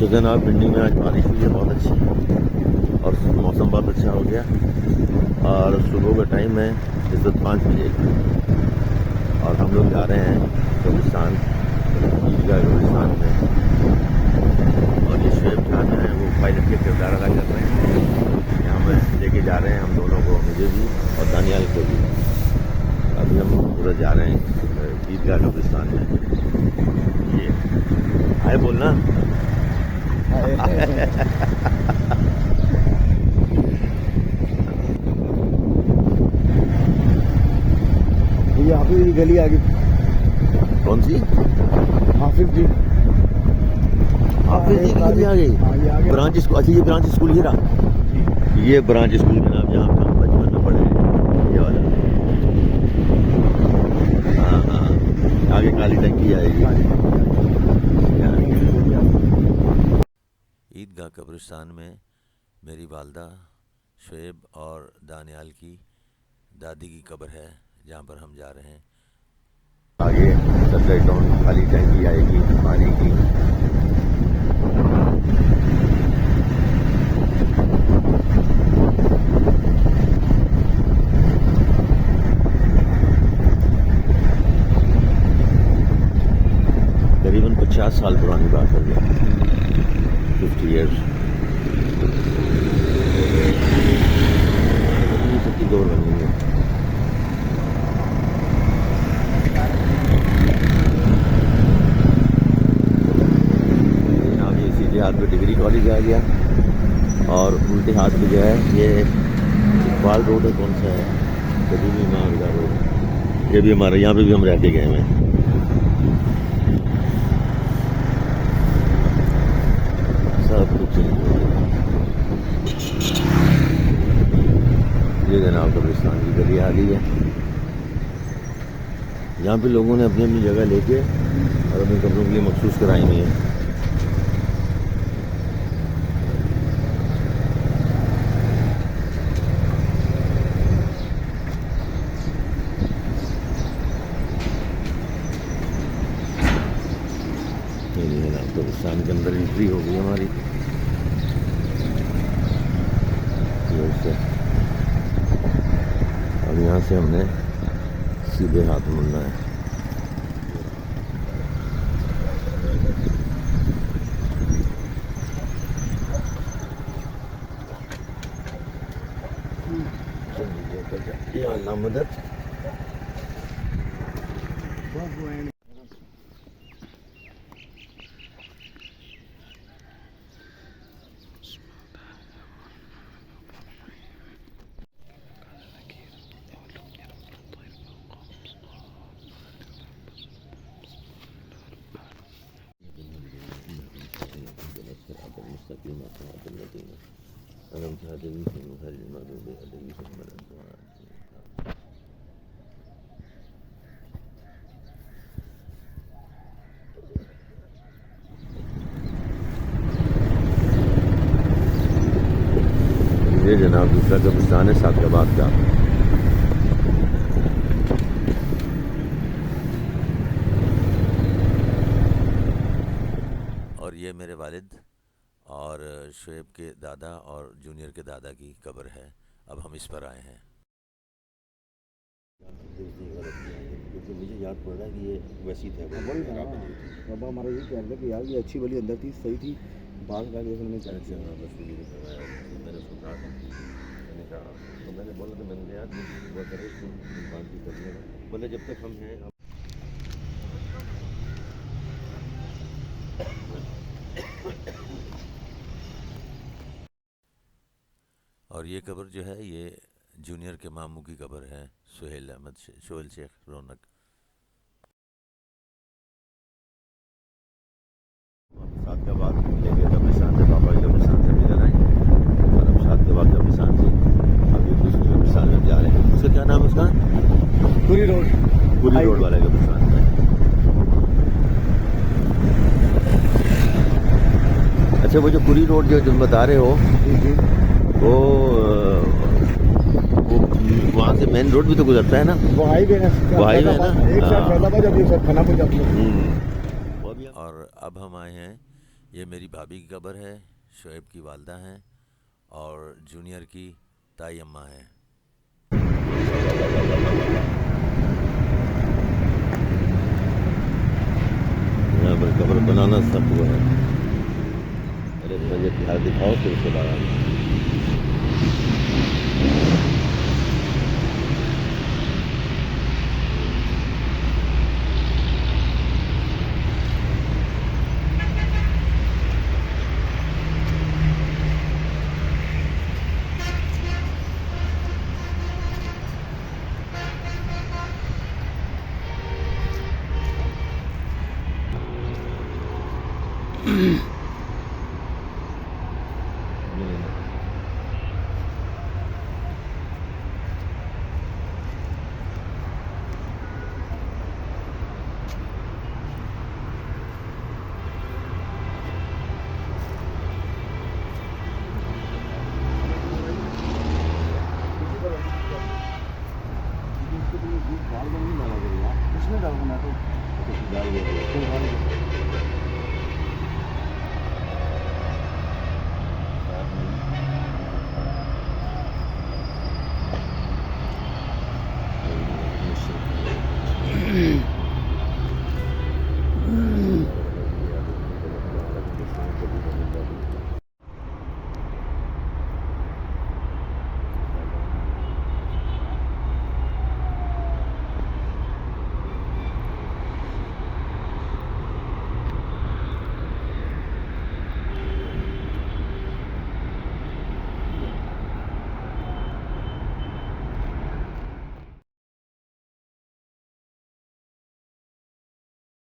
जनाब भिंडी में आज बारिश हुई है बहुत अच्छी, और मौसम बहुत अच्छा हो गया। और सुबह का टाइम है इस वक्त 5 बजे, और हम लोग जा रहे हैं कब्रिस्तान, ईदगाह कब्रिस्तान में। और ये शुएब खान है, वो पायलट के किरदार अदा कर रहे हैं। यहाँ पर लेके जा रहे हैं हम दोनों को, मुझे भी और दानियाल को भी। अभी हम पूरा जा रहे हैं ईदगाह कब्रिस्तान में। ये हाय बोलना। ये हाफिज की गली आगे। कौन सी? हाफिज जी। हाफिज जी की गली आ गई। ब्रांच स्कूल, अच्छा ये ब्रांच स्कूल गिरा, ये ब्रांच स्कूल के नाम जहाँ हम बचपन में पढ़े हैं, ये वाला। हाँ हाँ, आगे काली टंकी आएगी। ईदगाह कब्रिस्तान में मेरी वालदा शुएब और दानियाल की दादी की कब्र है, जहाँ पर हम जा रहे हैं। आगे सत्तर टाउन खाली टंकी आएगी पानी की। करीबन 50 साल पुरानी बात हो गई, 50 ईयर्स। छत्ती कब्र बनी है। हाथ में डिग्री कॉलेज आ गया, और उल्टे हाथ में जो है ये इकबाल रोड है, कौन सा है, कदीमी मारगा रोड। ये भी हमारे यहाँ पे भी हम रह के गए हैं। सब कुछ ये जनाब कब्रिस्तान की गली आ गई है। यहाँ पे लोगों ने अपनी अपनी जगह लेके और अपने कब्रों के लिए मखसूस कराई हुई है। कब्रिस्तान के अंदर एंट्री हो गई हमारी। अब यहाँ से हमने सीधे हाथ मुड़ना है। या अल्लाह मदद। ये जनाब दूसरा कब्रिस्तान है सादगाबाद का। और ये मेरे वालिद और शुएब के दादा और जूनियर के दादा की कब्र है। अब हम इस पर आए हैं। क्योंकि मुझे याद पड़ रहा है कि ये वैसी थे। बाबा हमारा ये कह रहा था कि यार ये अच्छी वाली अंदर थी, सही थी, बाल का जैसे मैंने मैंने उसको कहा था, मैंने कहा तो मैंने बोला तो मैंने यार वो करे बाकी करने का, बोले जब तक हम हैं। और ये कब्र जो है ये जूनियर के मामू की कब्र है, सुहेल अहमद सोहेल शेख रौनक। सादगाबाद ले गया कब्रिस्तान से, पापा के कब्रिस्तान से निकल आए, और अब सादगाबाद कब्रिस्तान से अभी दूसरे कब्रिस्तान में जा रहे हैं। उसका क्या नाम है उसका? पूरी रोड वाले कब्रिस्तान में। अच्छा वो जो पूरी रोड जो तुम बता रहे हो, वो वहाँ से मेन रोड भी तो गुजरता है ना? वो हाईवे है ना, एक साइड फैजाबाद जाती है, एक साइड खानापुर जाती है। और अब हम आए हैं ये मेरी भाभी की कब्र है, शोएब की वालदा हैं और जूनियर की ताई अम्मा है। यहाँ पर कब्र बनाना सब हुआ है। अरे मुझे बिहार दिखाओ फिर उसके बाद इसमें डालूंगा मैं तो डाल दो।